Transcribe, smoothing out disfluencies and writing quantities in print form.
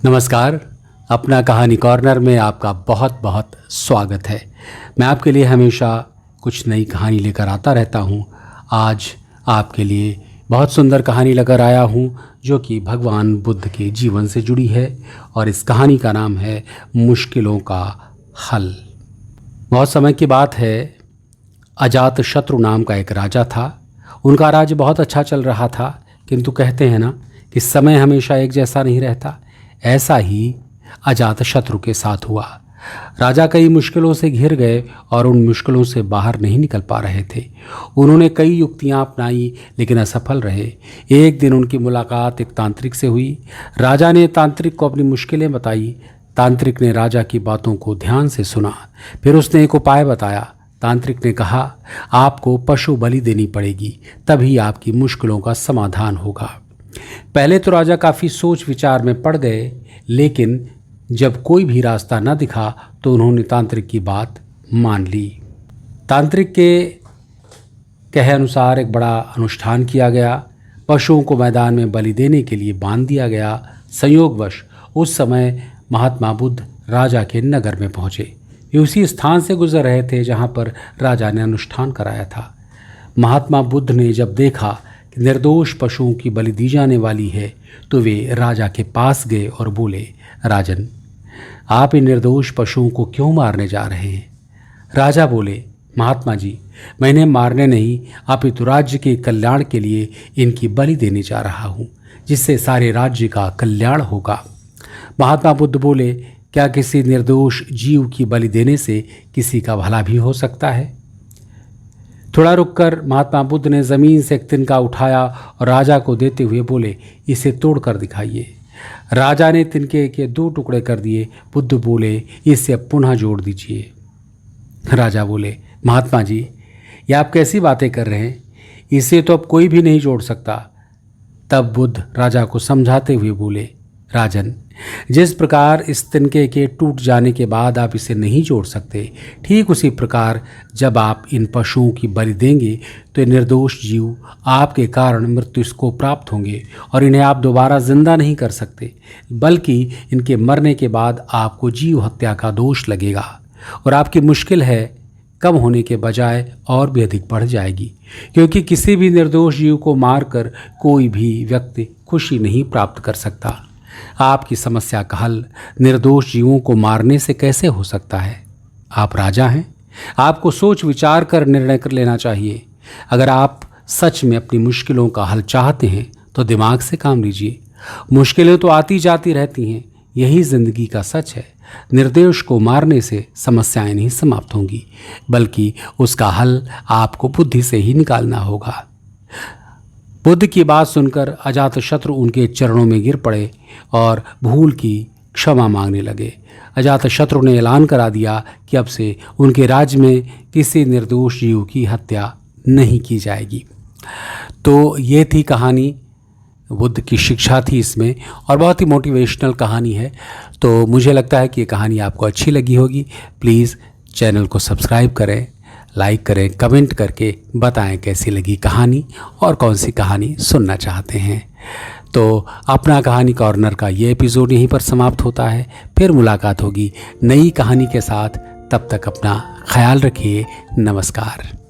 नमस्कार। अपना कहानी कॉर्नर में आपका बहुत बहुत स्वागत है। मैं आपके लिए हमेशा कुछ नई कहानी लेकर आता रहता हूँ। आज आपके लिए बहुत सुंदर कहानी लेकर आया हूँ जो कि भगवान बुद्ध के जीवन से जुड़ी है और इस कहानी का नाम है मुश्किलों का हल। बहुत समय की बात है, अजातशत्रु नाम का एक राजा था। उनका राज्य बहुत अच्छा चल रहा था, किंतु कहते हैं ना कि समय हमेशा एक जैसा नहीं रहता। ऐसा ही अजातशत्रु के साथ हुआ। राजा कई मुश्किलों से घिर गए और उन मुश्किलों से बाहर नहीं निकल पा रहे थे। उन्होंने कई युक्तियां अपनाई लेकिन असफल रहे। एक दिन उनकी मुलाकात एक तांत्रिक से हुई। राजा ने तांत्रिक को अपनी मुश्किलें बताई। तांत्रिक ने राजा की बातों को ध्यान से सुना। फिर उसने एक उपाय बताया। तांत्रिक ने कहा, आपको पशु बलि देनी पड़ेगी, तभी आपकी मुश्किलों का समाधान होगा। पहले तो राजा काफ़ी सोच विचार में पड़ गए, लेकिन जब कोई भी रास्ता न दिखा तो उन्होंने तांत्रिक की बात मान ली। तांत्रिक के कहे अनुसार एक बड़ा अनुष्ठान किया गया। पशुओं को मैदान में बलि देने के लिए बांध दिया गया। संयोगवश उस समय महात्मा बुद्ध राजा के नगर में पहुँचे। वे उसी स्थान से गुजर रहे थे जहाँ पर राजा ने अनुष्ठान कराया था। महात्मा बुद्ध ने जब देखा कि निर्दोष पशुओं की बलि दी जाने वाली है तो वे राजा के पास गए और बोले, राजन, आप इन निर्दोष पशुओं को क्यों मारने जा रहे हैं? राजा बोले, महात्मा जी, मैं इन्हें मारने नहीं, अपितु राज्य के कल्याण के लिए इनकी बलि देने जा रहा हूँ, जिससे सारे राज्य का कल्याण होगा। महात्मा बुद्ध बोले, क्या किसी निर्दोष जीव की बलि देने से किसी का भला भी हो सकता है? थोड़ा रुककर महात्मा बुद्ध ने ज़मीन से एक तिनका उठाया और राजा को देते हुए बोले, इसे तोड़ कर दिखाइए। राजा ने तिनके के 2 टुकड़े कर दिए। बुद्ध बोले, इसे अब पुनः जोड़ दीजिए। राजा बोले, महात्मा जी, ये आप कैसी बातें कर रहे हैं? इसे तो अब कोई भी नहीं जोड़ सकता। तब बुद्ध राजा को समझाते हुए बोले, राजन, जिस प्रकार इस तिनके के टूट जाने के बाद आप इसे नहीं जोड़ सकते, ठीक उसी प्रकार जब आप इन पशुओं की बलि देंगे तो ये निर्दोष जीव आपके कारण मृत्यु को प्राप्त होंगे और इन्हें आप दोबारा जिंदा नहीं कर सकते, बल्कि इनके मरने के बाद आपको जीव हत्या का दोष लगेगा और आपकी मुश्किल है कम होने के बजाय और भी अधिक बढ़ जाएगी, क्योंकि किसी भी निर्दोष जीव को मारकर कोई भी व्यक्ति खुशी नहीं प्राप्त कर सकता। आपकी समस्या का हल निर्दोष जीवों को मारने से कैसे हो सकता है? आप राजा हैं, आपको सोच विचार कर निर्णय कर लेना चाहिए। अगर आप सच में अपनी मुश्किलों का हल चाहते हैं तो दिमाग से काम लीजिए। मुश्किलें तो आती जाती रहती हैं, यही जिंदगी का सच है। निर्दोष को मारने से समस्याएं नहीं समाप्त होंगी, बल्कि उसका हल आपको बुद्धि से ही निकालना होगा। बुद्ध की बात सुनकर अजातशत्रु उनके चरणों में गिर पड़े और भूल की क्षमा मांगने लगे। अजातशत्रु ने ऐलान करा दिया कि अब से उनके राज्य में किसी निर्दोष जीव की हत्या नहीं की जाएगी। तो ये थी कहानी, बुद्ध की शिक्षा थी इसमें और बहुत ही मोटिवेशनल कहानी है। तो मुझे लगता है कि ये कहानी आपको अच्छी लगी होगी। प्लीज़ चैनल को सब्सक्राइब करें, लाइक करें, कमेंट करके बताएं कैसी लगी कहानी और कौन सी कहानी सुनना चाहते हैं। तो अपना कहानी कॉर्नर का ये एपिसोड यहीं पर समाप्त होता है। फिर मुलाकात होगी नई कहानी के साथ। तब तक अपना ख्याल रखिए। नमस्कार।